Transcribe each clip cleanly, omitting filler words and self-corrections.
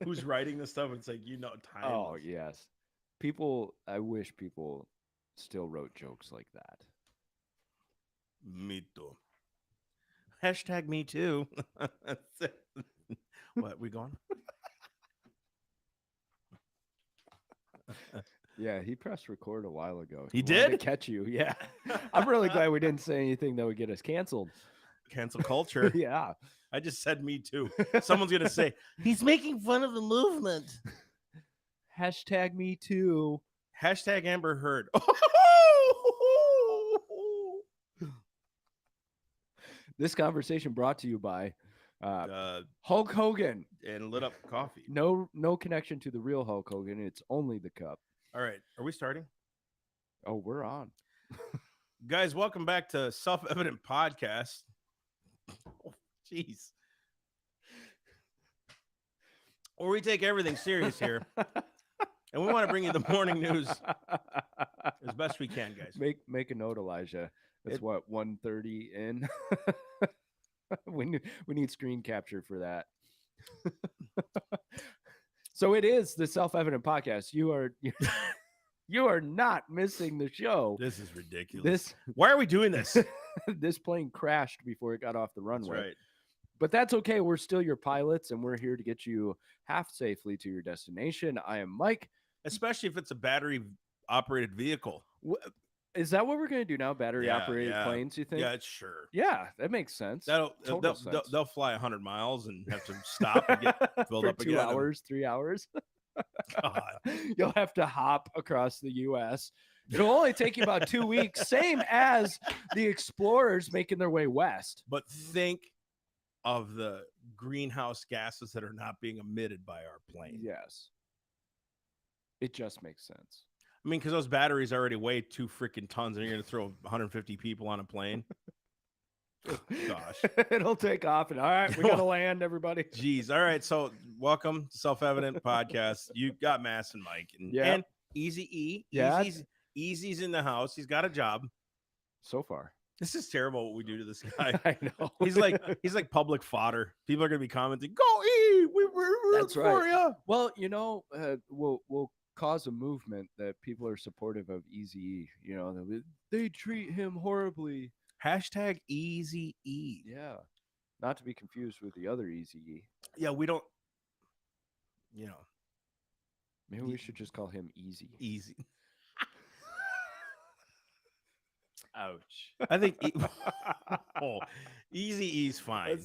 who's writing this stuff. It's like, timeless. Oh, yes. I wish people still wrote jokes like that. Me too. Hashtag me too. What, we going? Yeah, he pressed record a while ago. He Wanted to did? catch you. Yeah. I'm really glad we didn't say anything that would get us canceled. Cancel culture. Yeah. I just said me too. Someone's going to say, he's making fun of the movement. Hashtag me too. Hashtag Amber Heard. This conversation brought to you by Uh, Hulk Hogan. and lit up coffee. No connection to the real Hulk Hogan. It's only the cup. All right. Are we starting? Oh, we're on. Guys, welcome back to Self-Evident Podcast. Oh, jeez. Where we take everything serious here. And we want to bring you the morning news as best we can, guys. Make a note, Elijah. That's what 1:30 in. we need screen capture for that. So it is the Self-Evident Podcast. You are not missing the show. This is ridiculous. This Why are we doing this? this plane crashed before it got off the runway. That's right. But that's okay. We're still your pilots, and we're here to get you half safely to your destination. I am Mike. Especially if it's a battery-operated vehicle. Is that what we're going to do now? Battery-operated planes, you think? Yeah, it's sure. Yeah, that makes sense. They'll fly 100 miles and have to stop and get filled up again. 2 hours, 3 hours. God. You'll have to hop across the U.S. It'll only take you about 2 weeks, same as the explorers making their way west. But think of the greenhouse gases that are not being emitted by our plane. Yes. It just makes sense. I mean, because those batteries already weigh 2 freaking tons, and you're going to throw 150 people on a plane. Gosh. It'll take off, and all right, we got to land, everybody. Jeez. All right. So, welcome to Self-Evident Podcast. You got Mass and Mike. And Easy E. Yeah. Easy's in the house. He's got a job. So far. This is terrible what we do to this guy. I know. He's like public fodder. People are going to be commenting, "Go E! We're That's for right. you." Well, we'll cause a movement that people are supportive of Easy. They treat him horribly. Hashtag Easy E. Yeah, not to be confused with the other Easy E. Yeah, we don't. Maybe we should just call him Easy. Easy. Ouch. I think Easy E's fine.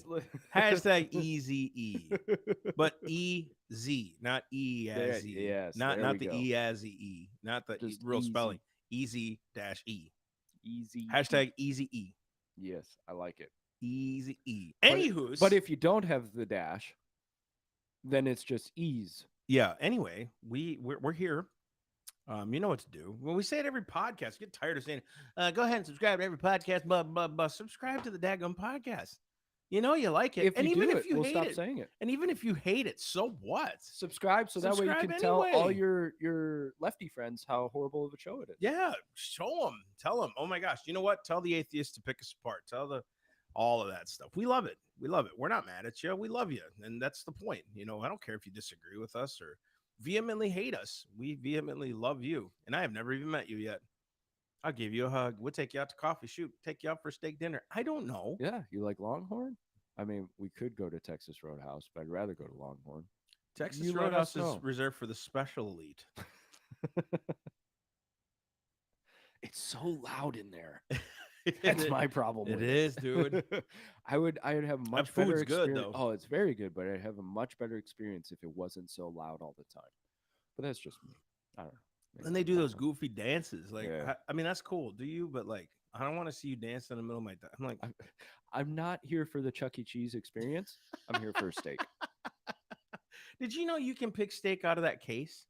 Hashtag Easy E. But E-Z, not E as E. Yes, not the go. E as E. Not the Just real easy. spelling. Easy-E. Easy. Hashtag Easy E. Yes, I like it. Easy E. Anywho's. But if you don't have the dash, then it's just ease. Yeah. Anyway, we're here. You know what to do. Well, we say it every podcast. Get tired of saying, go ahead and subscribe to every podcast. Blah, blah, blah. Subscribe to the daggone podcast. You know you like it. If we'll stop saying it. And even if you hate it, so what? Subscribe so that way you can tell all your lefty friends how horrible of a show it is. Yeah, show them. Tell them. Oh my gosh. You know what? Tell the atheists to pick us apart. Tell all of that stuff. We love it. We love it. We're not mad at you. We love you. And that's the point. I don't care if you disagree with us or vehemently hate us. We vehemently love you. And I have never even met you yet. I'll give you a hug. We'll take you out to coffee. Shoot, take you out for steak dinner. I don't know. Yeah, you like Longhorn? I mean, we could go to Texas Roadhouse, but I'd rather go to Longhorn. Texas Roadhouse is reserved for the special elite. It's so loud in there. That's my problem. It is, dude. I would have a much that better food's experience. good, though. Oh, it's very good, but I'd have a much better experience if it wasn't so loud all the time. But that's just me. I don't know. And they do those goofy dances. Like, yeah. I mean, that's cool. Do you? But like, I don't want to see you dance in the middle of my. I'm like, I'm not here for the Chuck E. Cheese experience. I'm here for a steak. Did you know you can pick steak out of that case?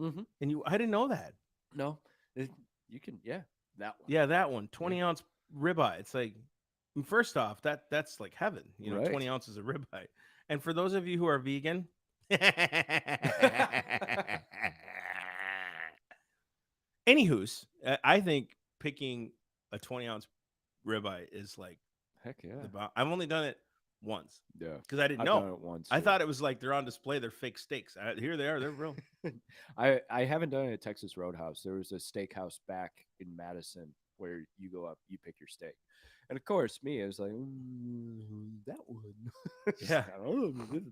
Mm-hmm. And I didn't know that. No, you can. Yeah, that one. Yeah, that one. 20-ounce ribeye. It's like, first off, that's like heaven. Right. 20 ounces of ribeye. And for those of you who are vegan, anywho's, I think picking a 20-ounce ribeye is like, heck yeah. I've only done it once. Yeah. Because I didn't I've know. done it once. I too. thought it was like they're on display. They're fake steaks. Here they are. They're real. I haven't done it at Texas Roadhouse. There was a steakhouse back in Madison where you go up, you pick your steak. And of course, me, I was like, that one. Yeah.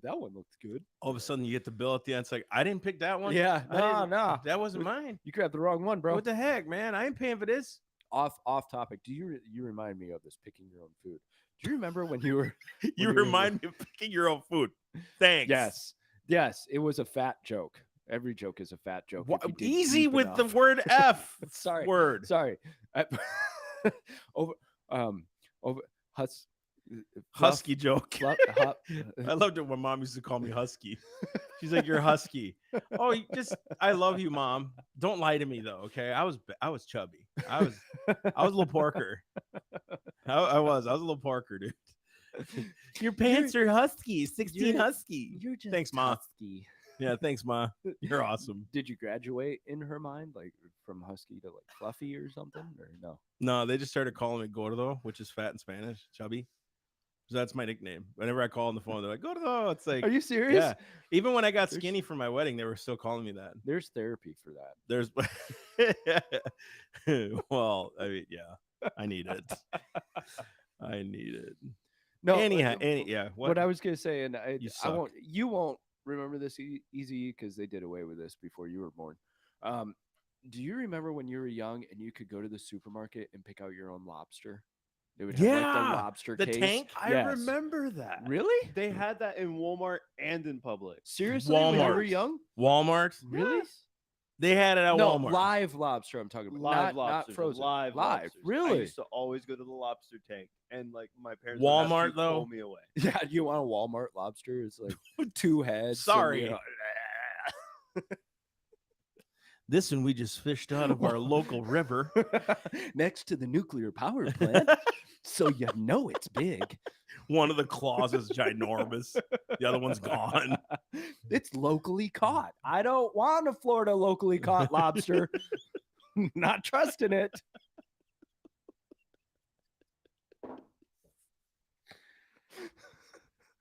That one looks good. All of a sudden, you get the bill at the end. It's like, I didn't pick that one. Yeah, no. That wasn't mine. You grabbed the wrong one, bro. What the heck, man? I ain't paying for this. Off topic. Do you remind me of this picking your own food? Do you remember when you were? You remind me of picking your own food. Thanks. Yes. It was a fat joke. Every joke is a fat joke. Easy with the word F. Sorry. Word. Sorry. Over husky joke. I I loved it when Mom used to call me husky. She's like, "You're husky." Oh, I love you, Mom. Don't lie to me though, okay? I was chubby. I was a little porker. I was a little porker, dude. Your pants are husky. 16 husky. You're just thanks, Ma. husky. Yeah, thanks, Ma. You're awesome. Did you graduate in her mind, like from husky to like fluffy or something, or no? No, they just started calling me gordo, which is fat in Spanish, chubby. So that's my nickname. Whenever I call on the phone, they're like, gordo. It's like, are you serious? Yeah. Even when I got skinny for my wedding, they were still calling me that. There's therapy for that. There's, well, I mean, yeah, I need it. I need it. No, anyhow, yeah. What I was gonna say, and you won't remember this easy because they did away with this before you were born. Do you remember when you were young and you could go to the supermarket and pick out your own lobster? They would have like the lobster case. Tank. I remember that. Really? They had that in Walmart and in Publix. Seriously? When you were young? Walmart. Really? Yes. They had it at Walmart. Live lobster. I'm talking about not frozen. Live. Live. Lobsters. Really? I used to always go to the lobster tank, and like my parents Walmart would pull me away. Yeah, you want a Walmart lobster? It's like 2 heads. Sorry. And, This one we just fished out of our local river next to the nuclear power plant. So you know it's big. One of the claws is ginormous. The other one's gone. It's locally caught. I don't want a Florida locally caught lobster. Not trusting it.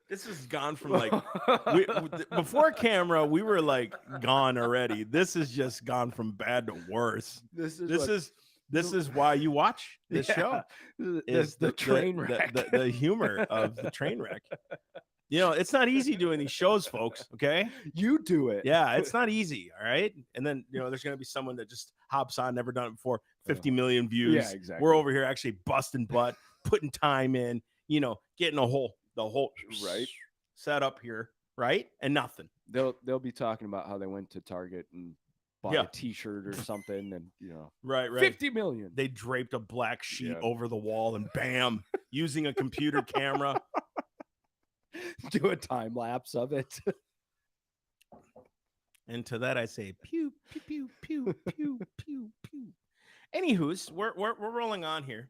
This has gone from like before camera, we were like gone already. This has just gone from bad to worse. This is why you watch this show. Is the train wreck. The humor of the train wreck. You know, it's not easy doing these shows, folks. Okay, you do it. Yeah, it's not easy. All right, and then there's gonna be someone that just hops on, never done it before. 50 million views. Yeah, exactly. We're over here actually busting butt, putting time in. Getting the whole right set up here, right, and nothing. They'll be talking about how they went to Target and bought a T-shirt or something, and right, 50 million. They draped a black sheet over the wall, and bam, using a computer camera. Do a time lapse of it. And to that I say pew pew pew pew pew pew pew. Anywho's, we're rolling on here.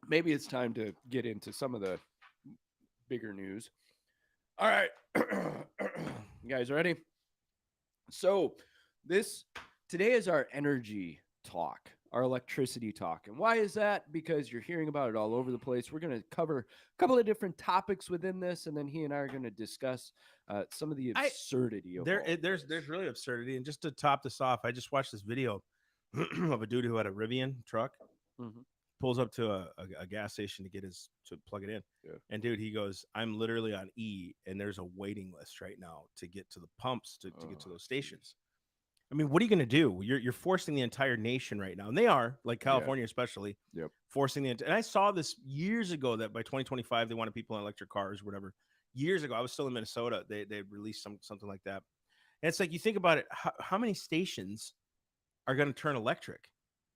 Maybe it's time to get into some of the bigger news. All right. You guys ready? So today is our energy talk, our electricity talk. And why is that? Because you're hearing about it all over the place. We're going to cover a couple of different topics within this, and then he and I are going to discuss some of the absurdity of there's really absurdity. And just to top this off, I just watched this video of a dude who had a Rivian truck. Mm-hmm. Pulls up to a gas station to plug it in. Yeah. And dude, he goes, I'm literally on E, and there's a waiting list right now to get to the pumps to get to those stations. I mean, what are you going to do? You're forcing the entire nation right now. And they are, like California especially, forcing the and I saw this years ago that by 2025, they wanted people in electric cars, whatever. Years ago, I was still in Minnesota. They released something like that. And it's like, you think about it, how many stations are going to turn electric?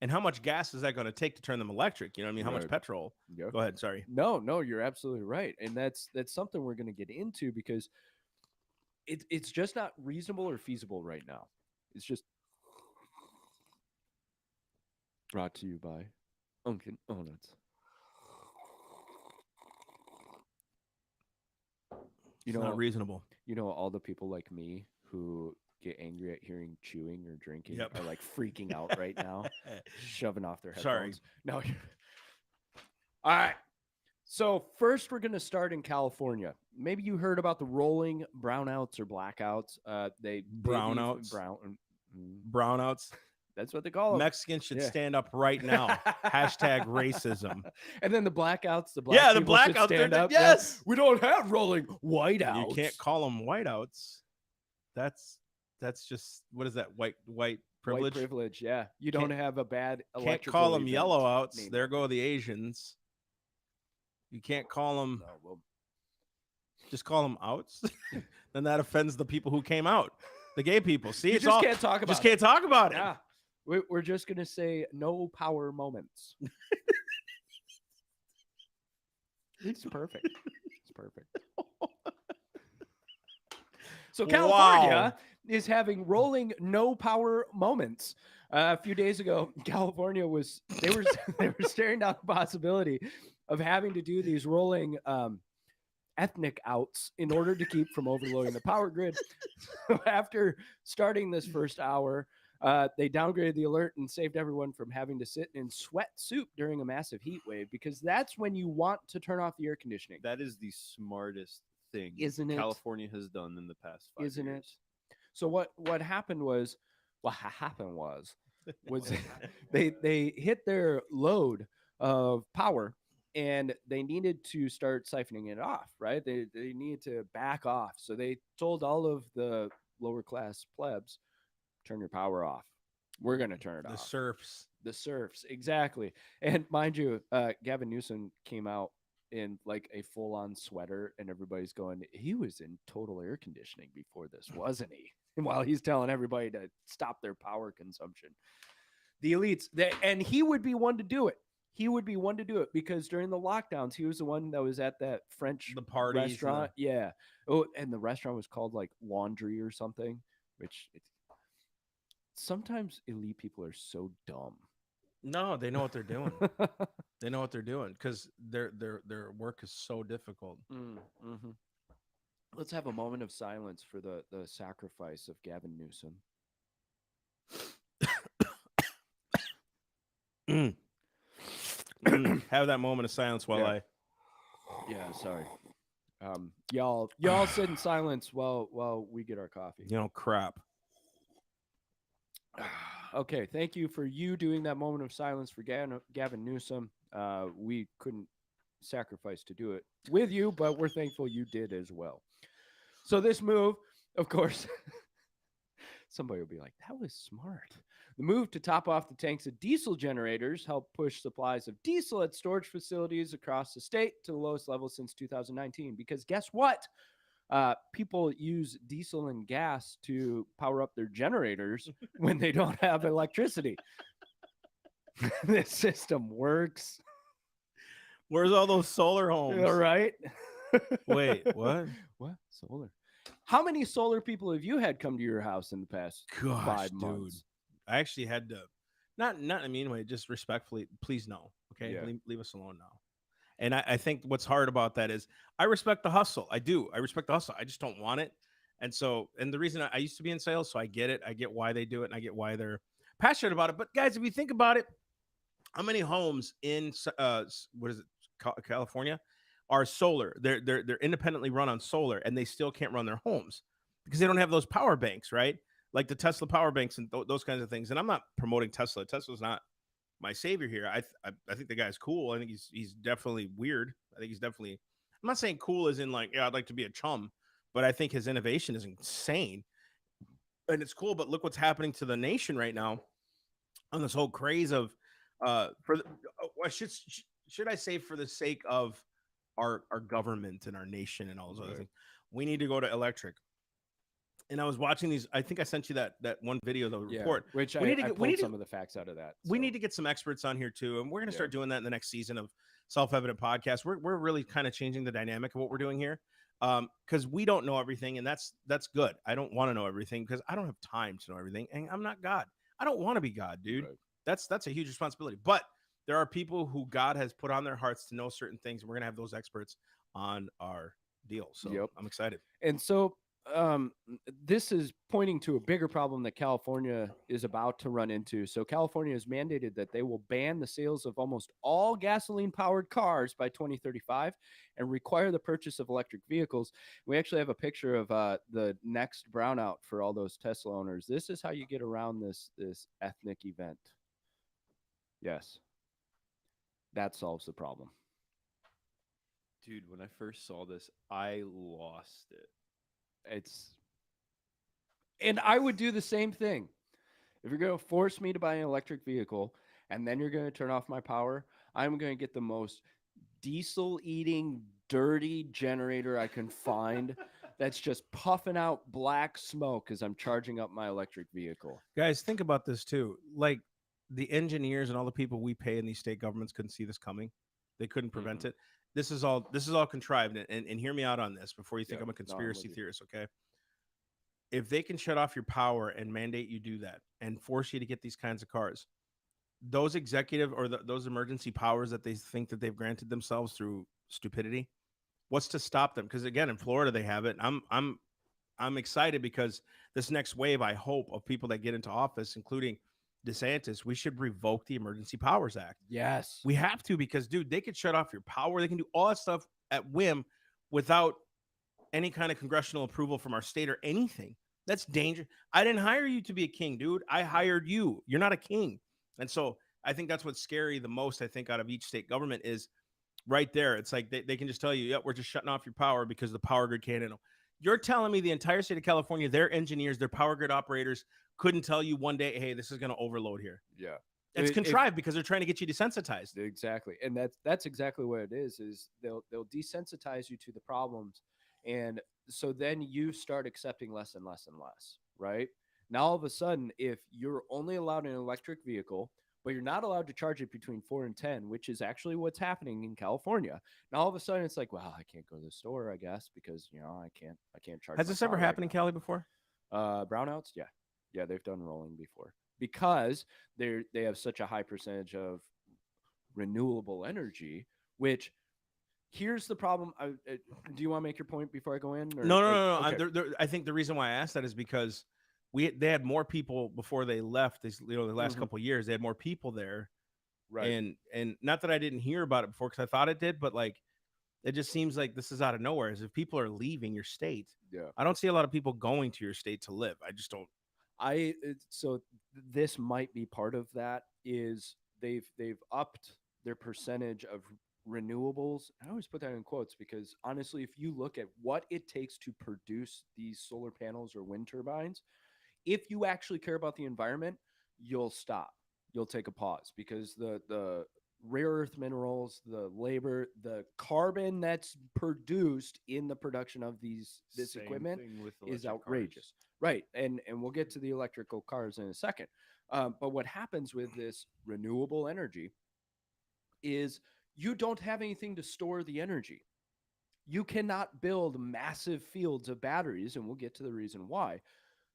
And how much gas is that going to take to turn them electric? You know what I mean? How much petrol? Yep. Go ahead. Sorry. No, you're absolutely right. And that's something we're going to get into because it's just not reasonable or feasible right now. It's just brought to you by Unkin Donuts. It's not reasonable. All the people like me who get angry at hearing chewing or drinking are like freaking out right now, shoving off their headphones. Sorry. No. All right. So first, we're going to start in California. Maybe you heard about the rolling brownouts or blackouts. Brownouts? Mm, Brownouts. that's what they call them. Mexicans should Yeah. stand up right now. Hashtag racism. And then the blackouts, the black Yeah, the people should blackouts. stand up. Yes. We don't have rolling whiteouts. You can't call them whiteouts. That's just, what is that? White privilege? White privilege, yeah. You don't have a bad Can't electrical call them event yellow outs. named There go the Asians. You can't call them. No, well, Just call them outs. Then that offends the people who came out, the gay people. See, you it's just all can't talk about just it. can't talk about it. Yeah. We're just going to say no power moments. It's perfect. It's perfect. So California is having rolling no power moments. A few days ago, California they were staring down the possibility of having to do these rolling ethnic outs in order to keep from overloading the power grid. So after starting this first hour, they downgraded the alert and saved everyone from having to sit in sweat soup during a massive heat wave, because that's when you want to turn off the air conditioning. That is the smartest thing, Isn't it? California has done in the past 5 Isn't it? years. So what happened was they hit their load of power and they needed to start siphoning it off, right? They needed to back off. So they told all of the lower class plebs, turn your power off. We're going to turn it The off. serfs. The serfs, exactly. And mind you, Gavin Newsom came out in like a full-on sweater, and everybody's going, he was in total air conditioning before this, wasn't he? And while he's telling everybody to stop their power consumption. The elites, and he would be one to do it. He would be one to do it because during the lockdowns, he was the one that was at that French The parties. restaurant. Yeah. Oh, and the restaurant was called like Laundry or something, which sometimes elite people are so dumb. No, they know what they're doing. They know what they're doing because their work is so difficult. Mm-hmm. Let's have a moment of silence for the sacrifice of Gavin Newsom. Have that moment of silence while Yeah, sorry. Y'all sit in silence while we get our coffee. crap. Okay, thank you for you doing that moment of silence for Gavin Newsom. We couldn't sacrifice to do it with you, but we're thankful you did as well. So this move, of course, somebody will be like, that was smart. The move to top off the tanks of diesel generators helped push supplies of diesel at storage facilities across the state to the lowest level since 2019. Because guess what? People use diesel and gas to power up their generators when they don't have electricity. This system works. Where's all those solar homes? All right. Wait, what? What? Solar. How many solar people have you had come to your house in the past 5 months? Dude. I actually had to, not in a mean way, just respectfully, please no. Okay. Yeah. Leave us alone now. And I think what's hard about that is I respect the hustle. I do. I respect the hustle. I just don't want it. And the reason I used to be in sales, so I get it. I get why they do it, and I get why they're passionate about it. But guys, if you think about it, how many homes in California are solar? They're independently run on solar, and they still can't run their homes because they don't have those power banks, right? Like the Tesla power banks and those kinds of things. And I'm not promoting Tesla. Tesla's not my savior here. I think the guy's cool. I think he's definitely weird. I think he's definitely, I'm not saying cool as in like, yeah, I'd like to be a chum, but I think his innovation is insane. And it's cool, but look what's happening to the nation right now on this whole craze of should I say for the sake of our government and our nation and all those other things, we need to go to electric. And I was watching these. I think I sent you that one video, the report. Which we I pulled some of the facts out of that. We need to get some experts on here too, and we're going to start doing that in the next season of Self-Evident Podcast. We're really kind of changing the dynamic of what we're doing here, because we don't know everything, and that's good. I don't want to know everything because I don't have time to know everything, and I'm not God. I don't want to be God, dude. Right. That's a huge responsibility. But there are people who God has put on their hearts to know certain things, and we're going to have those experts on our deal. So I'm excited. And so this is pointing to a bigger problem that California is about to run into. So California has mandated that they will ban the sales of almost all gasoline-powered cars by 2035 and require the purchase of electric vehicles. We actually have a picture of the next brownout for all those Tesla owners. This is how you get around this ethnic event. Yes, that solves the problem. Dude, when I first saw this, I lost it. It's And I would do the same thing. If you're going to force me to buy an electric vehicle and then you're going to turn off my power, I'm going to get the most diesel eating, dirty generator I can find that's just puffing out black smoke as I'm charging up my electric vehicle. Guys, think about this too. Like the engineers and all the people we pay in these state governments couldn't see this coming. They couldn't prevent it. This is all contrived. And hear me out on this before you think Yeah, I'm a no, I'm conspiracy with you. theorist, okay? If they can shut off your power and mandate you do that and force you to get these kinds of cars, those executive or those emergency powers that they think that they've granted themselves through stupidity, what's to stop them? Because again, in Florida they have it. I'm excited because this next wave, I hope, of people that get into office, including DeSantis, we should revoke the Emergency Powers Act. Yes. We have to, because dude, they could shut off your power. They can do all that stuff at whim without any kind of congressional approval from our state or anything. That's dangerous. I didn't hire you to be a king, dude. I hired you. You're not a king. And so I think that's what's scary the most, I think, out of each state government is right there. It's like they can just tell you, yep, we're just shutting off your power because the power grid can't handle. You're telling me the entire state of California, their engineers, their power grid operators couldn't tell you one day, hey, this is going to overload here. Yeah. It's contrived because they're trying to get you desensitized. Exactly. And that's exactly what it is they'll desensitize you to the problems. And so then you start accepting less and less and less, right? Now all of a sudden, if you're only allowed an electric vehicle, but you're not allowed to charge it between 4 and 10, which is actually what's happening in California. Now all of a sudden it's like, well, I can't go to the store, I guess, because I can't charge. Has this ever happened in Cali before? Brownouts? Yeah. Yeah, they've done rolling before. Because they have such a high percentage of renewable energy, which here's the problem. Do you want to make your point before I go in? Or, No. Okay. I think the reason why I asked that is because they had more people before they left. The last couple of years, they had more people there, Right. And not that I didn't hear about it before because I thought it did, but like it just seems like this is out of nowhere. As if people are leaving your state, Yeah. I don't see a lot of people going to your state to live. I just don't. So this might be part of that. Is they've upped their percentage of renewables. I always put that in quotes because honestly, if you look at what it takes to produce these solar panels or wind turbines, if you actually care about the environment, you'll stop. You'll take a pause because the rare earth minerals, the labor, the carbon that's produced in the production of this Same equipment thing with is electric outrageous. Right. And we'll get to the electrical cars in a second. But what happens with this renewable energy is you don't have anything to store the energy. You cannot build massive fields of batteries, and we'll get to the reason why.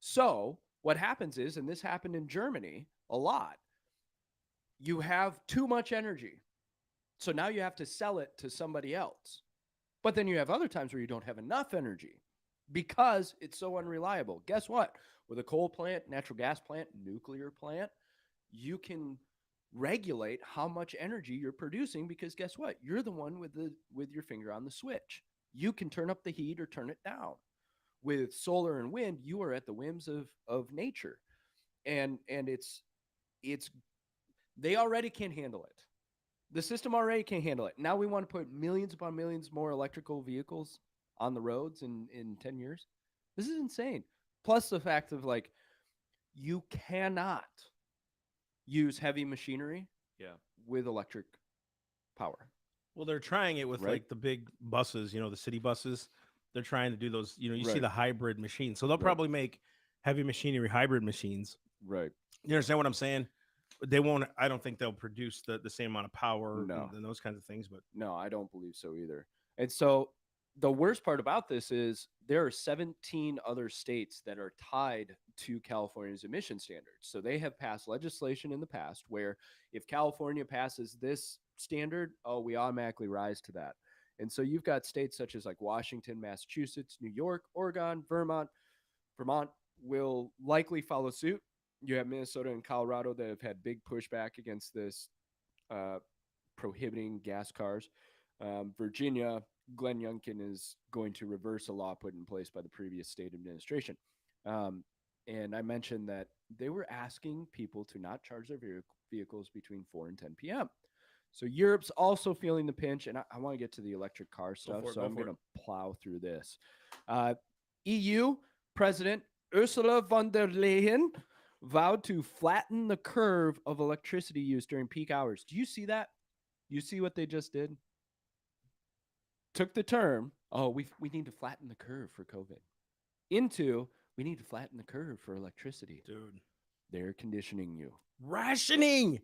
So what happens is, and this happened in Germany a lot, you have too much energy. So now you have to sell it to somebody else. But then you have other times where you don't have enough energy because it's so unreliable. Guess what? With a coal plant, natural gas plant, nuclear plant, you can regulate how much energy you're producing because guess what? You're the one with your finger on the switch. You can turn up the heat or turn it down. With solar and wind, you are at the whims of nature. And it's they already can't handle it. The system already can't handle it. Now we want to put millions upon millions more electrical vehicles on the roads in 10 years. This is insane. Plus the fact of like you cannot use heavy machinery Yeah. with electric power. Well, they're trying it with Right. like the big buses, the city buses. They're trying to do those. You see Right. the hybrid machines, so they'll Right. probably make heavy machinery hybrid machines. Right. You understand what I'm saying? They won't. I don't think they'll produce the same amount of power No. and those kinds of things. But No, I don't believe so either. And so the worst part about this is there are 17 other states that are tied to California's emission standards. So they have passed legislation in the past where if California passes this standard, oh, we automatically rise to that. And so you've got states such as like Washington, Massachusetts, New York, Oregon, Vermont. Vermont will likely follow suit. You have Minnesota and Colorado that have had big pushback against this prohibiting gas cars. Virginia, Glenn Youngkin is going to reverse a law put in place by the previous state administration. And I mentioned that they were asking people to not charge their vehicles between 4 and 10 p.m. So Europe's also feeling the pinch, and I want to get to the electric car stuff, so I'm going to plow through this. EU President Ursula von der Leyen vowed to flatten the curve of electricity use during peak hours. Do you see that? You see what they just did? Took the term, we need to flatten the curve for COVID, into we need to flatten the curve for electricity. Dude. They're conditioning you. Rationing.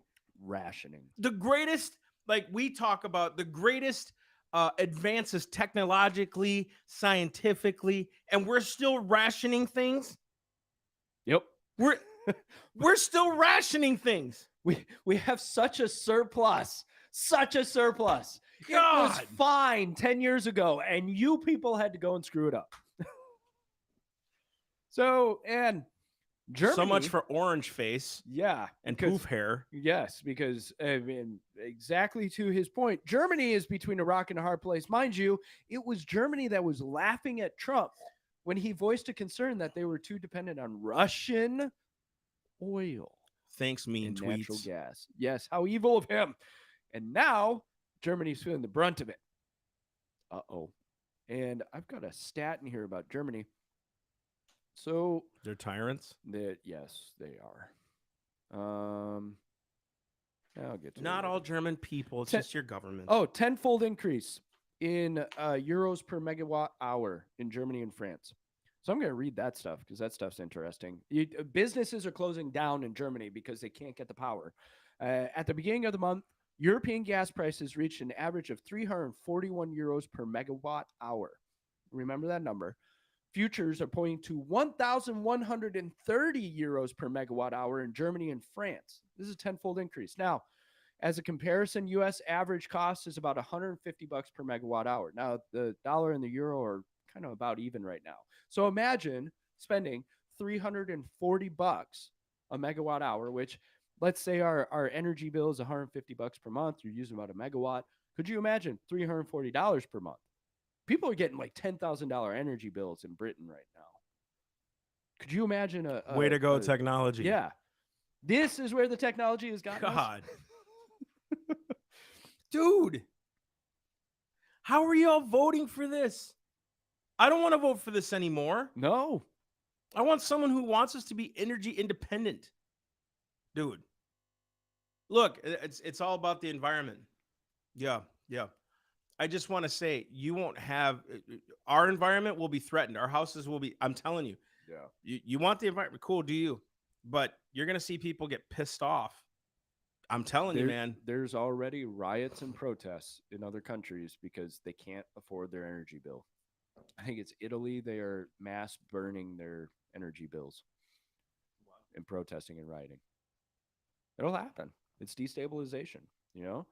The greatest, like we talk about, the greatest advances technologically, scientifically, and we're still rationing things. Yep. We're still rationing things. We have such a surplus. God. It was fine 10 years ago, and you people had to go and screw it up. So, and Germany. So much for orange face. Yeah. And poof hair. Yes, because, I mean, exactly to his point, Germany is between a rock and a hard place. Mind you, it was Germany that was laughing at Trump when he voiced a concern that they were too dependent on Russian oil. Thanks, mean tweets. Natural gas. Yes, how evil of him. And now Germany's feeling the brunt of it. Uh-oh. And I've got a stat in here about Germany. So they're tyrants? Yes, they are. I'll get to Not all German people, it's just your government. Oh, 10-fold increase in euros per megawatt hour in Germany and France. So I'm going to read that stuff because that stuff's interesting. Businesses are closing down in Germany because they can't get the power. At the beginning of the month, European gas prices reached an average of 341 euros per megawatt hour. Remember that number. Futures are pointing to 1,130 euros per megawatt hour in Germany and France. This is a 10-fold increase. Now, as a comparison, U.S. average cost is about $150 per megawatt hour. Now, the dollar and the euro are kind of about even right now. So imagine spending $340 a megawatt hour, which let's say our energy bill is $150 per month. You're using about a megawatt. Could you imagine $340 per month? People are getting like $10,000 energy bills in Britain right now. Could you imagine a way to go, technology? Yeah. This is where the technology has gotten God. Dude. How are y'all voting for this? I don't want to vote for this anymore. No. I want someone who wants us to be energy independent. Dude. Look, it's all about the environment. Yeah. I just want to say, you won't have, our environment will be threatened. Our houses will be, I'm telling you. Yeah. You want the environment, cool, do you? But you're going to see people get pissed off. I'm telling you, man. There's already riots and protests in other countries because they can't afford their energy bill. I think it's Italy. They are mass burning their energy bills and protesting and rioting. It'll happen. It's destabilization, you know?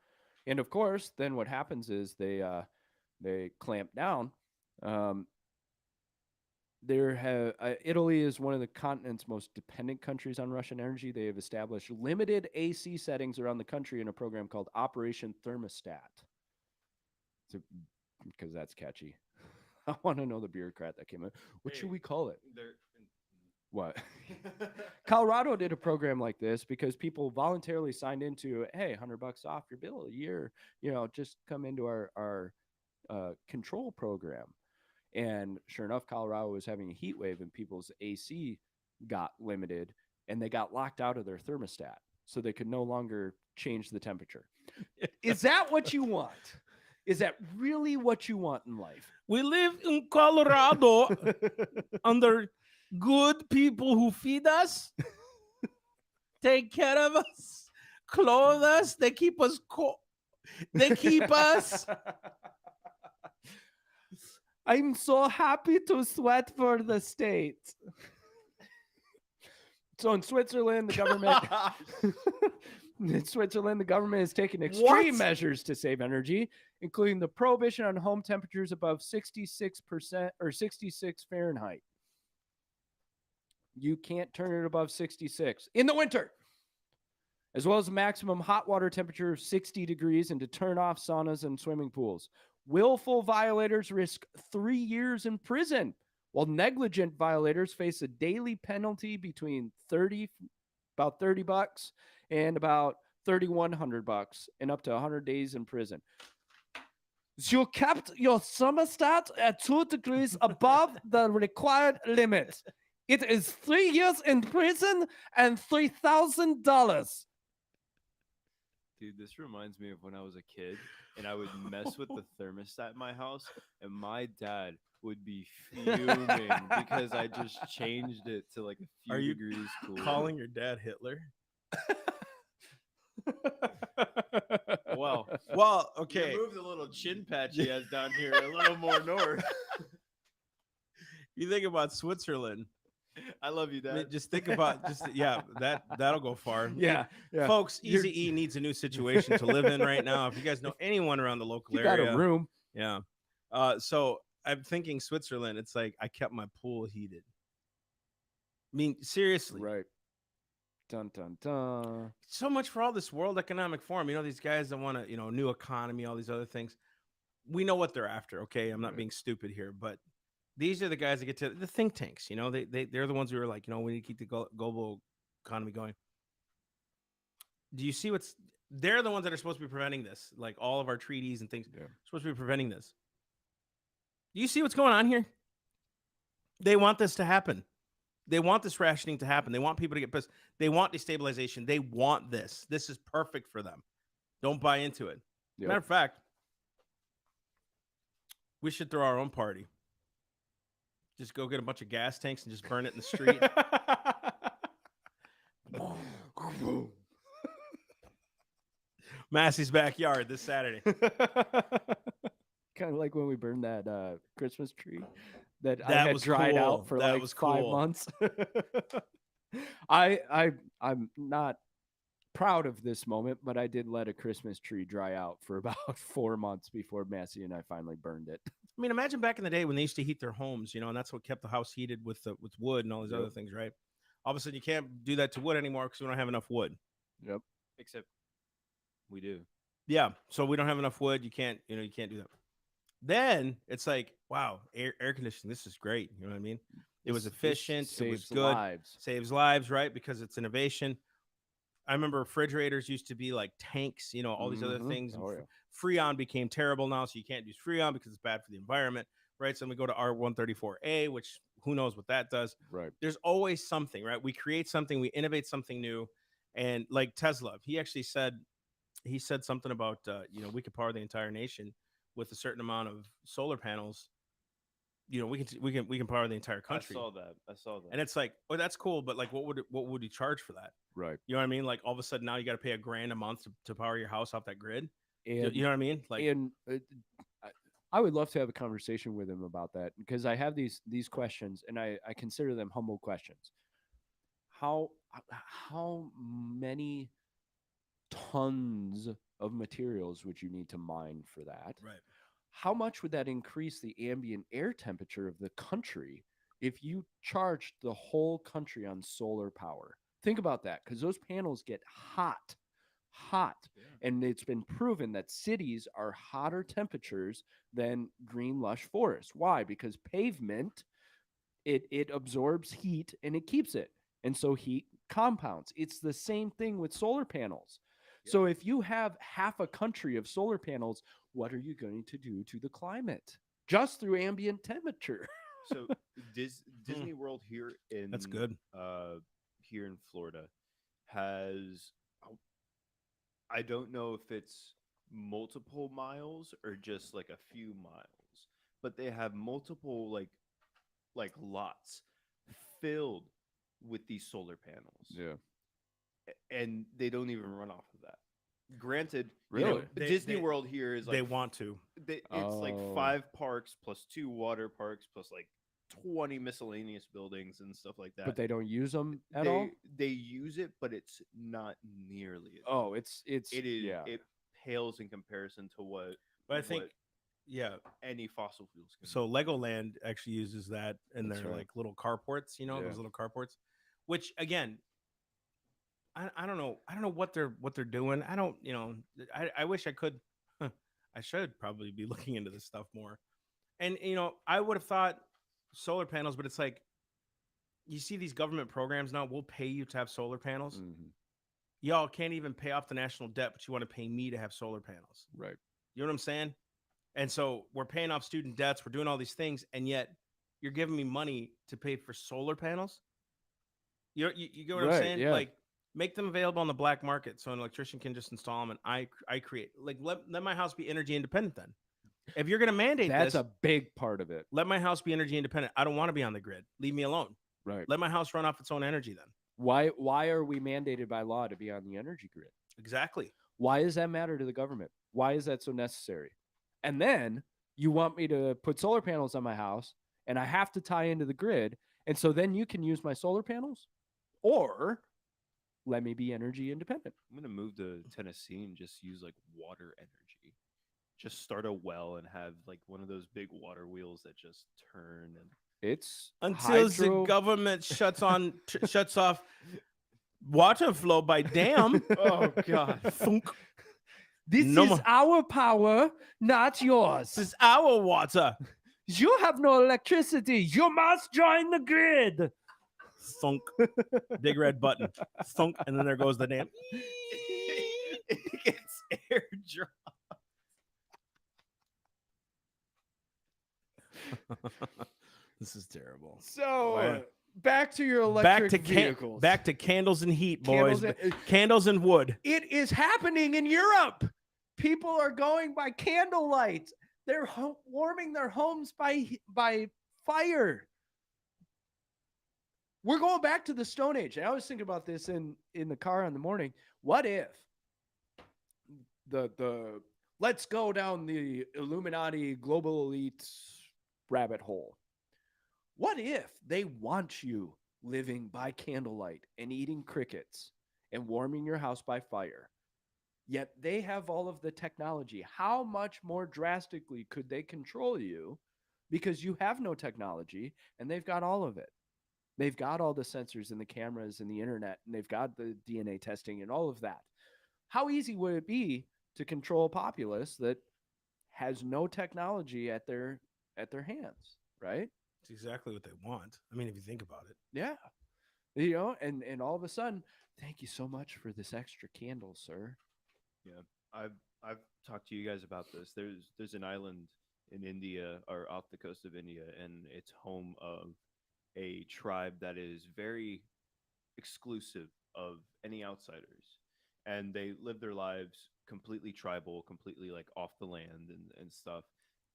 And of course, then what happens is they clamp down. Italy is one of the continent's most dependent countries on Russian energy. They have established limited AC settings around the country in a program called Operation Thermostat. Because that's catchy. I want to know the bureaucrat that came in. What should we call it? What? Colorado did a program like this because people voluntarily signed into, hey, $100 off your bill a year, just come into our control program. And sure enough, Colorado was having a heat wave and people's AC got limited and they got locked out of their thermostat. So they could no longer change the temperature. Is that what you want? Is that really what you want in life? We live in Colorado under good people who feed us, take care of us, clothe us. They keep us cool. They keep us. I'm so happy to sweat for the state. So in Switzerland, the government In Switzerland, the government has taken extreme What? measures to save energy, including the prohibition on home temperatures above 66% or 66 Fahrenheit. You can't turn it above 66 in the winter, as well as a maximum hot water temperature of 60 degrees and to turn off saunas and swimming pools. Willful violators risk 3 years in prison, while negligent violators face a daily penalty between about $30 and about $3,100 and up to 100 days in prison. You kept your thermostat at 2 degrees above the required limit. It is 3 years in prison and $3,000. Dude, this reminds me of when I was a kid and I would mess with the thermostat in my house, and my dad would be fuming because I just changed it to like a few Are you degrees cooler. Calling your dad Hitler? Well, Well, okay. you moved the little chin patch he has down here a little more north. You think about Switzerland. I love you, I mean, Dad. just think about that'll go far. Yeah. Folks, You're- Easy E needs a new situation to live in right now. If you guys know anyone around the local You got area, a room. yeah. So I'm thinking Switzerland. It's like I kept my pool heated. I mean, seriously, Right. Dun, dun, dun. so much for all this World Economic Forum. You know, these guys that want to, new economy, all these other things. We know what they're after. Okay, I'm not Right. being stupid here, but these are the guys that get to the think tanks. You know, they're the ones who are like, we need to keep the global economy going. Do you see what's? They're the ones that are supposed to be preventing this. Like all of our treaties and things supposed to be preventing this. Do you see what's going on here? They want this to happen. They want this rationing to happen. They want people to get pissed. They want destabilization. They want this. This is perfect for them. Don't buy into it. Yep. Matter of fact, we should throw our own party. Just go get a bunch of gas tanks and just burn it in the street. Massey's backyard this Saturday. Kind of like when we burned that Christmas tree that I That had was dried cool. out for That like was 5 cool. months. I'm not proud of this moment, but I did let a Christmas tree dry out for about 4 months before Massey and I finally burned it. I mean, imagine back in the day when they used to heat their homes, and that's what kept the house heated with wood and all these Yep. other things, right? All of a sudden, you can't do that to wood anymore because we don't have enough wood. Yep. Except we do. Yeah, so we don't have enough wood. You can't do that. Then it's like, wow, air conditioning. This is great. You know what I mean? It was This efficient. It was saves good. lives. Saves lives, right? Because it's innovation. I remember refrigerators used to be like tanks. All these other Mhm. things. Oh, yeah. Freon became terrible now, so you can't use Freon because it's bad for the environment, right? So we go to R134A, which who knows what that does. Right. There's always something, right? We create something, we innovate something new, and like Tesla, he actually said something about we could power the entire nation with a certain amount of solar panels. We can power the entire country. I saw that. And it's like, oh, that's cool, but like, what would you charge for that? Right. You know what I mean? Like all of a sudden now you got to pay $1,000 a month to power your house off that grid. And You know what I mean? Like, and I would love to have a conversation with him about that because I have these questions and I consider them humble questions. How many tons of materials would you need to mine for that? right. How much would that increase the ambient air temperature of the country if you charged the whole country on solar power? Think about that, because those panels get hot. And it's been proven that cities are hotter temperatures than green lush forests. Why? Because pavement, it absorbs heat and it keeps it. And so heat compounds. It's the same thing with solar panels. So if you have half a country of solar panels, what are you going to do to the climate? Just through ambient temperature. So Disney World here in That's good. Here in Florida has, I don't know if it's multiple miles or just like a few miles, but they have multiple like lots filled with these solar panels. Yeah. And they don't even run off of that. Granted, Really? Disney World here is like They want to. it's like 5 parks plus 2 water parks plus like 20 miscellaneous buildings and stuff like that. But they don't use them at they, all. They use it, but it's not nearly as Oh, much. It is. yeah. It pales in comparison to what. But I think, what yeah. any fossil fuels can So do. Legoland actually uses that in That's their right. like little carports, you know, Yeah. those little carports, which again, I don't know. I don't know what they're doing. I don't, you know, I wish I could. I should probably be looking into this stuff more. And you know, I would have thought solar panels, but it's like you see these government programs now. We'll pay you to have solar panels. Mhm. Y'all can't even pay off the national debt, but you want to pay me to have solar panels. Right. You know what I'm saying? And so we're paying off student debts. We're doing all these things, and yet you're giving me money to pay for solar panels. You get what I'm Right, saying? yeah. Like make them available on the black market so an electrician can just install them, and I create like let my house be energy independent. Then, if you're gonna mandate That's this, a big part of it. let my house be energy independent. I don't want to be on the grid. Leave me alone. Right. Let my house run off its own energy. Then, Why are we mandated by law to be on the energy grid? exactly. Why does that matter to the government? Why is that so necessary? And then you want me to put solar panels on my house and I have to tie into the grid. And so then you can use my solar panels or let me be energy independent. I'm gonna move to Tennessee and just use like water energy. Just start a well and have like one of those big water wheels that just turn and It's Until the hydro- government shuts off water flow by dam. oh god. Thunk. This No is more. our power, not yours. This is our water. You have no electricity. You must join the grid. Thunk. Big red button. Thunk. And then there goes the dam. It gets air dropped. This is terrible. So Right. back to your electric vehicles. Back to candles and heat, boys. Candles Candles and wood. It is happening in Europe. People are going by candlelight. They're warming their homes by fire. We're going back to the Stone Age. And I was thinking about this in the car in the morning. What if the let's go down the Illuminati global elite rabbit hole? What if they want you living by candlelight and eating crickets and warming your house by fire? Yet they have all of the technology. How much more drastically could they control you because you have no technology and they've got all of it? They've got all the sensors and the cameras and the internet, and they've got the DNA testing and all of that. How easy would it be to control a populace that has no technology at their hands, right? It's exactly what they want. I mean, if you think about it. Yeah. You know, and all of a sudden, thank you so much for this extra candle, sir. Yeah, I've talked to you guys about this. There's an island in India or off the coast of India, and it's home of a tribe that is very exclusive of any outsiders, and they live their lives completely tribal, completely like off the land and stuff.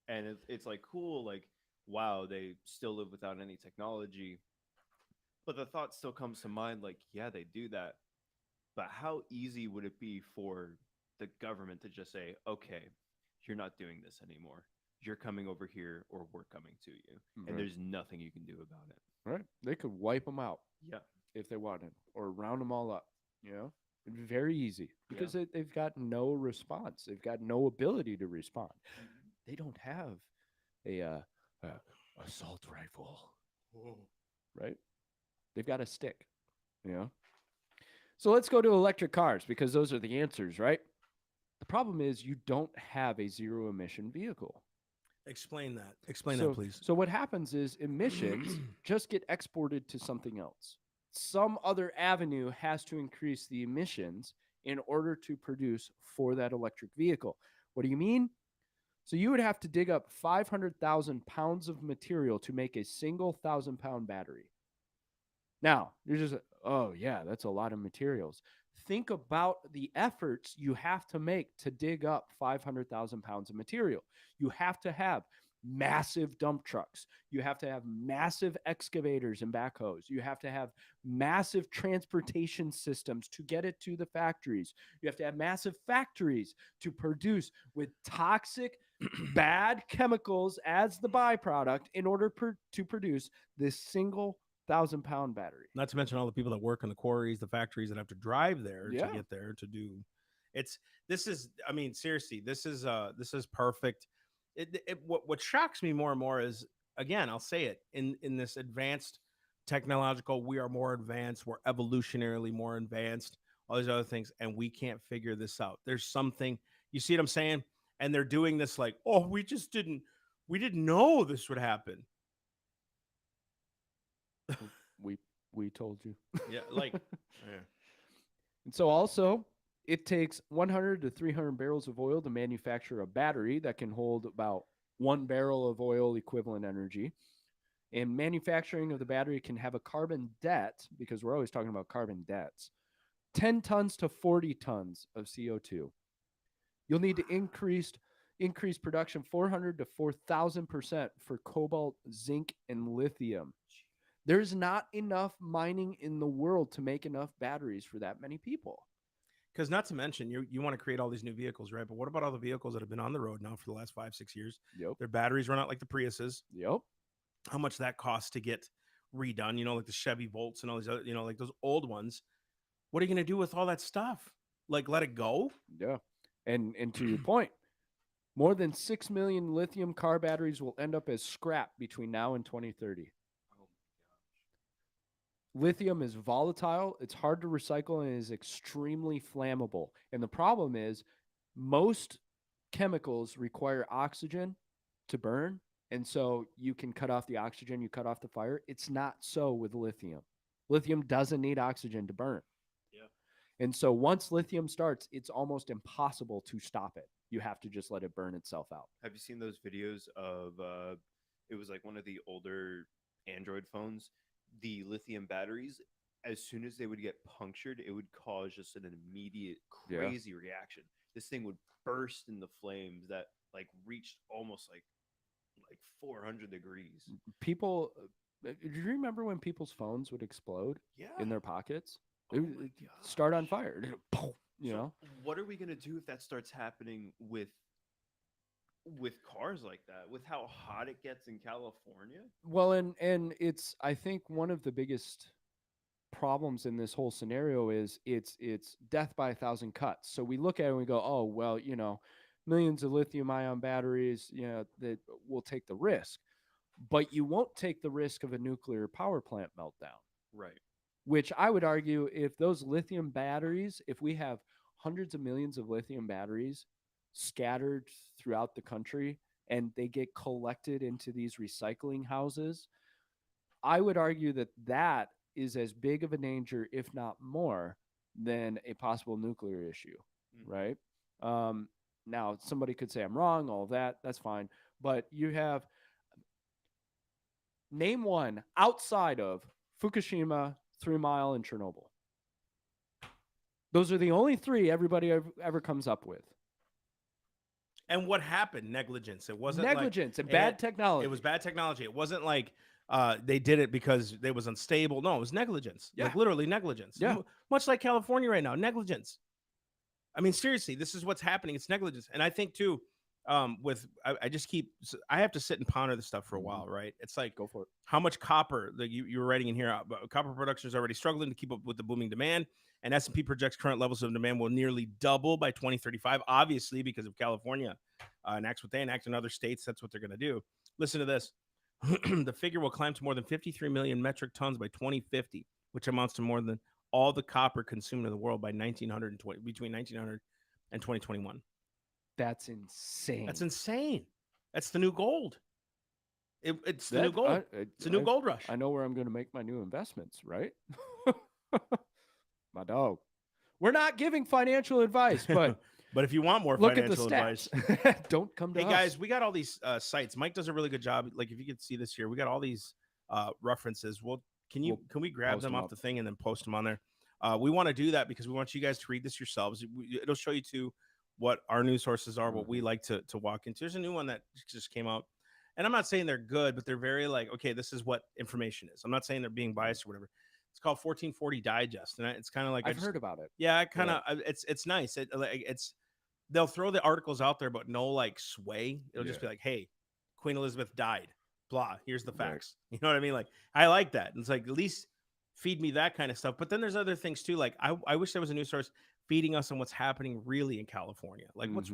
And it's like cool, like wow, they still live without any technology. But the thought still comes to mind, like yeah, they do that. But how easy would it be for the government to just say, okay, you're not doing this anymore. You're coming over here or we're coming to you. Right. And there's nothing you can do about it. Right. They could wipe them out Yeah. if they wanted or round them all up, you know? It'd be very easy because they've got no response. They've got no ability to respond. They don't have a assault rifle, right? They've got a stick, you know? So let's go to electric cars because those are the answers, right? The problem is you don't have a zero emission vehicle. Explain that. Explain that, please. So what happens is emissions just get exported to something else. Some other avenue has to increase the emissions in order to produce for that electric vehicle. What do you mean? So you would have to dig up 500,000 pounds of material to make a single 1,000-pound battery. Now, you're just, oh, yeah, that's a lot of materials. Think about the efforts you have to make to dig up 500,000 pounds of material. You have to have massive dump trucks. You have to have massive excavators and backhoes. You have to have massive transportation systems to get it to the factories. You have to have massive factories to produce with toxic bad chemicals as the byproduct in order to produce this single 1,000-pound battery. Not to mention all the people that work in the quarries, the factories that have to drive there Yeah. to get there to do. This is, I mean, seriously, this is perfect. What shocks me more and more is, again, I'll say it, in this advanced technological, we are more advanced, we're evolutionarily more advanced, all these other things, and we can't figure this out. There's something, you see what I'm saying? And they're doing this like, oh, we didn't know this would happen. We told you. Yeah, like, yeah. And so also, it takes 100 to 300 barrels of oil to manufacture a battery that can hold about 1 barrel of oil equivalent energy. And manufacturing of the battery can have a carbon debt, because we're always talking about carbon debts, 10 tons to 40 tons of CO2. You'll need to increase production 400 to 4,000% for cobalt, zinc, and lithium. There's not enough mining in the world to make enough batteries for that many people. Because not to mention, you want to create all these new vehicles, right? But what about all the vehicles that have been on the road now for the last 5-6 years? Yep. Their batteries run out like the Priuses. Yep. How much that costs to get redone? You know, like the Chevy Volts and all these other, you know, like those old ones. What are you going to do with all that stuff? Like, let it go? Yeah. And to your point, more than 6 million lithium car batteries will end up as scrap between now and 2030. Lithium is volatile, it's hard to recycle, and is extremely flammable. And the problem is most chemicals require oxygen to burn. And so you can cut off the oxygen, you cut off the fire. It's not so with lithium. Lithium doesn't need oxygen to burn. Yeah. And so once lithium starts, it's almost impossible to stop it. You have to just let it burn itself out. Have you seen those videos of it was like one of the older Android phones, the lithium batteries, as soon as they would get punctured, it would cause just an immediate crazy reaction. This thing would burst into flames that like reached almost like 400 degrees. People, do you remember when people's phones would explode in their pockets? Oh It would my start on gosh. fire. You So know? what are we gonna do if that starts happening with cars like that? With how hot it gets in California? Well, and it's, I think one of the biggest problems in this whole scenario is it's death by 1,000 cuts. So we look at it and we go, oh, well, you know, millions of lithium ion batteries, you know, that will take the risk. But you won't take the risk of a nuclear power plant meltdown. Right. Which I would argue, if those lithium batteries, if we have hundreds of millions of lithium batteries scattered throughout the country and they get collected into these recycling houses, I would argue that that is as big of a danger, if not more, than a possible nuclear issue, right? Now, somebody could say I'm wrong, all of that, that's fine. But you have, name one outside of Fukushima, 3 Mile, and Chernobyl. Those are the only three everybody ever comes up with. And what happened? Negligence. It wasn't negligence like, and bad technology. It was bad technology. It wasn't like they did it because they was unstable. No, it was negligence. Yeah. Like literally negligence. Yeah. Much like California right now, negligence. I mean, seriously, this is what's happening. It's negligence. And I think too, I just keep, I have to sit and ponder this stuff for a while, right? It's like, go for it. How much copper that you were writing in here? Copper production is already struggling to keep up with the booming demand, and S&P projects current levels of demand will nearly double by 2035. Obviously, because of California enacts what they enact in other states, that's what they're going to do. Listen to this: the figure will climb to more than 53 million metric tons by 2050, which amounts to more than all the copper consumed in the world by between 1900 and 2021. That's insane. That's insane. That's the new gold. It's the new gold. It's a new gold rush. I know where I'm going to make my new investments, right? My dog. We're not giving financial advice, but but if you want more look at the financial stats. advice, don't come to hey us. guys, we got all these sites. Mike does a really good job. Like if you could see this here, we got all these references. Can we grab them off the thing and then post them on there? We want to do that because we want you guys to read this yourselves. It'll show you too what our news sources are, what we like to walk into. There's a new one that just came out. And I'm not saying they're good, but they're very like, okay, this is what information is. I'm not saying they're being biased or whatever. It's called 1440 Digest, and it's kind of like I've heard about it. Yeah, I kind of it's nice. It's they'll throw the articles out there, but no like sway. It'll just be like, hey, Queen Elizabeth died. Blah. Here's the facts. You know what I mean? Like, I like that. And it's like, at least feed me that kind of stuff. But then there's other things too. Like, I wish there was a news source feeding us on what's happening really in California. Like, what's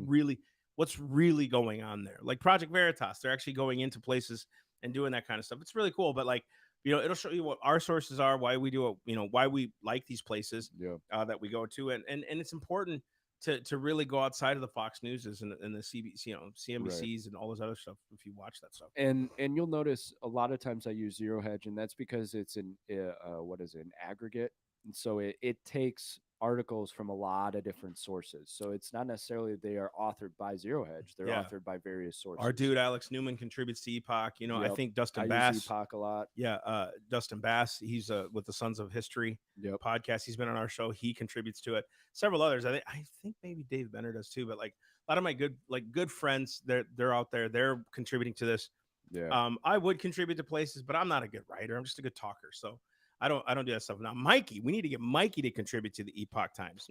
really going on there. Like Project Veritas, they're actually going into places and doing that kind of stuff. It's really cool. But like, you know, it'll show you what our sources are, why we do it, you know, why we like these places that we go to. And it's important to really go outside of the Fox Newses and the CBC, you know, CNBCs and all this other stuff if you watch that stuff. And you'll notice a lot of times I use zero hedge, and that's because it's an an aggregate, and so it takes articles from a lot of different sources. So it's not necessarily they are authored by Zero Hedge; they're authored by various sources. Our dude Alex Newman contributes to Epoch. You know, I think Dustin Bass use Epoch a lot. Yeah, Dustin Bass. He's with the Sons of History podcast. He's been on our show. He contributes to it. Several others. I think maybe Dave Benner does too. But like a lot of my good friends, they're out there. They're contributing to this. Yeah. I would contribute to places, but I'm not a good writer. I'm just a good talker. So I don't do that stuff. Now, Mikey, we need to get Mikey to contribute to the Epoch Times.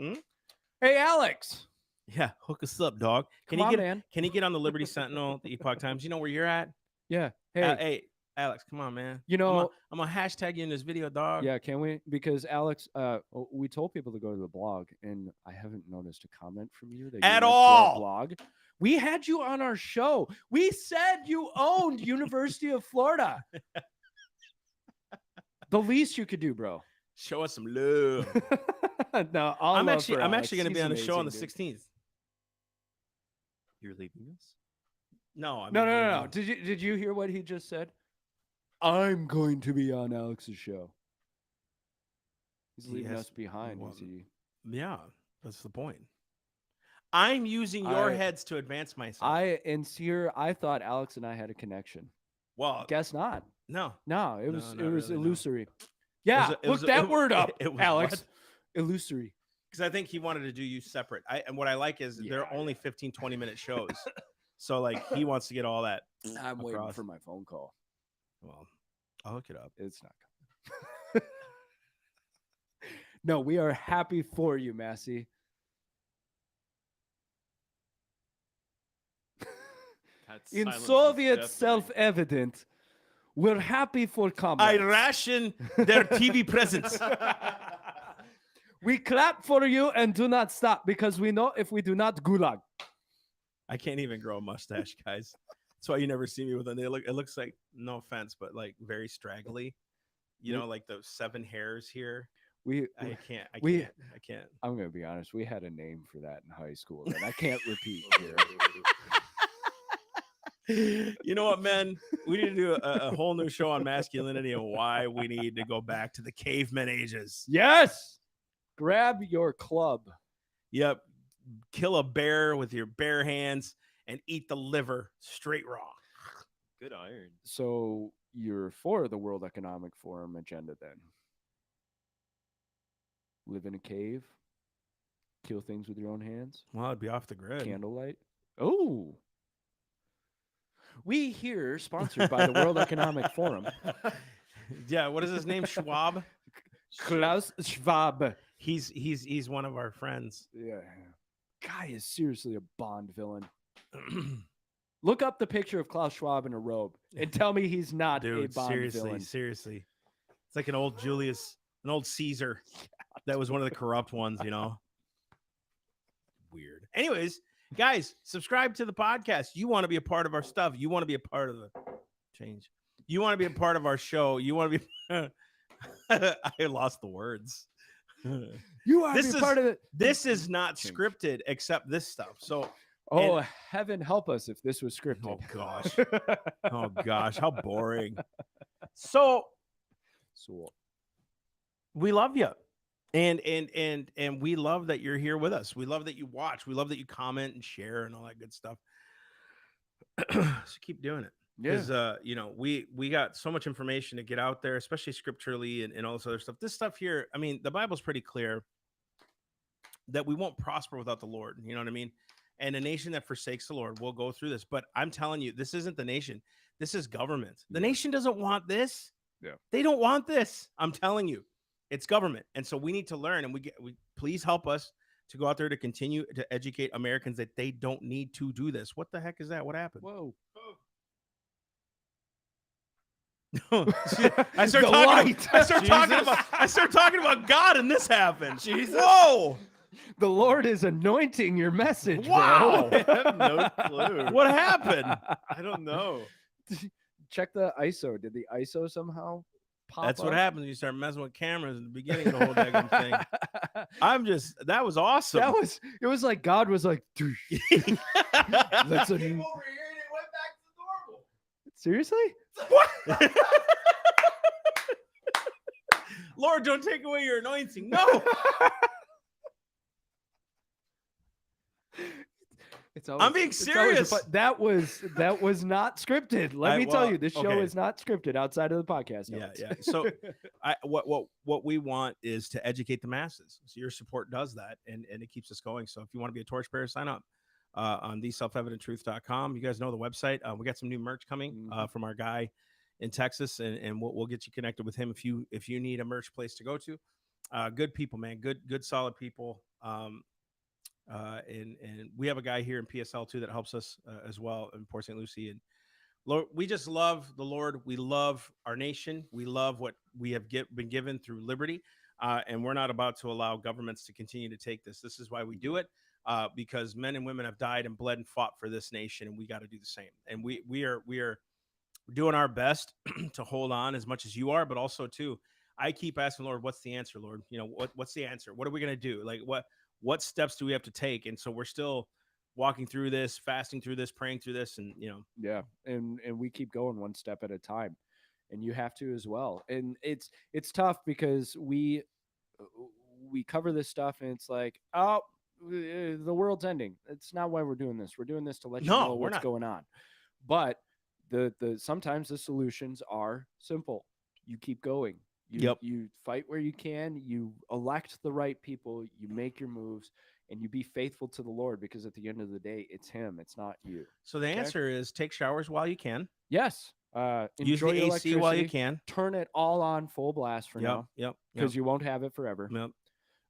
Hey, Alex. Yeah, hook us up, dog. Can he get on the Liberty Sentinel, the Epoch Times? You know where you're at? Yeah. Hey, hey, Alex, come on, man. You know, I'm gonna hashtag you in this video, dog. Yeah, can we? Because Alex, we told people to go to the blog, and I haven't noticed a comment from you that at all. Blog. We had you on our show. We said you owned University of Florida. The least you could do, bro. Show us some love. No, I'm actually going to be on the show on the 16th. You're leaving us? No. No. Did you hear what he just said? I'm going to be on Alex's show. He's leaving us behind. Well, yeah, that's the point. I'm using your heads to advance myself. I thought Alex and I had a connection. Well, guess not. No, it was illusory. No. Yeah, look that word up, Alex. What? Illusory. Because I think he wanted to do you separate. And what I like is they're only 15, 20-minute shows. So like he wants to get all that. I'm waiting for my phone call. Well, I'll hook it up. It's not coming. No, we are happy for you, Massey. In Soviet self-evident, we're happy for comrades. I ration their TV presence. We clap for you and do not stop because we know if we do not, gulag. I can't even grow a mustache, guys. That's why you never see me with it. It looks like, no offense, but like very straggly. You know, like those 7 hairs here. I can't. I'm going to be honest. We had a name for that in high school that I can't repeat here. You know what, man? We need to do a whole new show on masculinity and why we need to go back to the caveman ages. Yes. Grab your club. Yep. Kill a bear with your bare hands and eat the liver straight raw. Good iron. So you're for the World Economic Forum agenda then? Live in a cave? Kill things with your own hands? Well, it'd be off the grid. Candlelight? Oh. We here sponsored by the World Economic Forum. Yeah, what is his name? Schwab? Klaus Schwab. He's one of our friends. Yeah. Guy is seriously a Bond villain. Look up the picture of Klaus Schwab in a robe and tell me he's not a Bond villain. Seriously. It's like an old Caesar that was one of the corrupt ones, you know. Weird. Anyways, guys, subscribe to the podcast. You want to be a part of our stuff. You want to be a part of the change. You want to be a part of our show. You want to be I lost the words. You are part of it. This is not scripted except this stuff. So heaven help us if this was scripted. Oh gosh, how boring. So we love you. And we love that you're here with us. We love that you watch. We love that you comment and share and all that good stuff. So keep doing it. Because you know, we got so much information to get out there, especially scripturally and all this other stuff. This stuff here, I mean, the Bible's pretty clear that we won't prosper without the Lord. You know what I mean? And a nation that forsakes the Lord will go through this. But I'm telling you, this isn't the nation. This is government. The nation doesn't want this. Yeah. They don't want this. I'm telling you. It's government. And so we need to learn, and we please help us to go out there to continue to educate Americans that they don't need to do this. What the heck is that? What happened? Whoa. I start talking about God, and this happened. Jesus. Whoa! The Lord is anointing your message. Wow. Bro. I have no clue. What happened? I don't know. Check the ISO. Did the ISO somehow pop That's what up? happens when you start messing with cameras at the beginning of the whole daggone thing. That was awesome. It was like God was like, let's seriously? What? Lord, don't take away your anointing. No. I'm being serious. But that was not scripted. Let me tell you, this show okay. is not scripted outside of the podcast. Yeah. So what we want is to educate the masses. So your support does that, and it keeps us going. So if you want to be a torchbearer, sign up on theselfevidenttruth.com. You guys know the website. We got some new merch coming from our guy in Texas, and we'll get you connected with him if you need a merch place to go to. Good people, man. Good solid people. And we have a guy here in PSL too that helps us as well in Port St. Lucie. And Lord, we just love the Lord. We love our nation. We love what we have been given through liberty. And we're not about to allow governments to continue to take this. This is why we do it, because men and women have died and bled and fought for this nation, and we got to do the same. And we are doing our best to hold on as much as you are, but also too, I keep asking, Lord, what's the answer, Lord? You know, what's the answer? What are we going to do? Like what steps do we have to take? And so we're still walking through this, fasting through this, praying through this, and yeah, and we keep going one step at a time, and you have to as well. And it's tough because we cover this stuff, and it's like, oh, the world's ending. It's not why we're doing this. We're doing this to let you know what's going on. But the sometimes the solutions are simple. You keep going. You fight where you can, you elect the right people, you make your moves, and you be faithful to the Lord, because at the end of the day, it's him, it's not you. So the answer is take showers while you can. Yes. Use the AC while you can. Turn it all on full blast for now. Yep. Because you won't have it forever. Yep.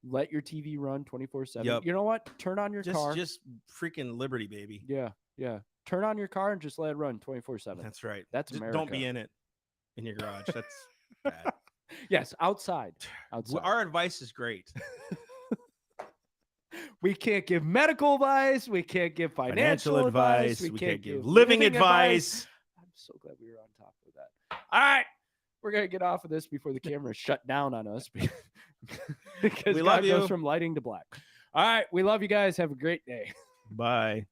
Let your TV run 24/7. Yep. You know what? Turn on your car. Just freaking liberty, baby. Yeah. Turn on your car and just let it run 24/7. That's right. That's just America. Don't be in it in your garage. That's bad. Yes, outside. Our advice is great. We can't give medical advice. We can't give financial advice. We can't give living advice. I'm so glad we were on top of that. All right. We're going to get off of this before the camera shut down on us because we God love you. goes from lighting to black. All right. We love you guys. Have a great day. Bye.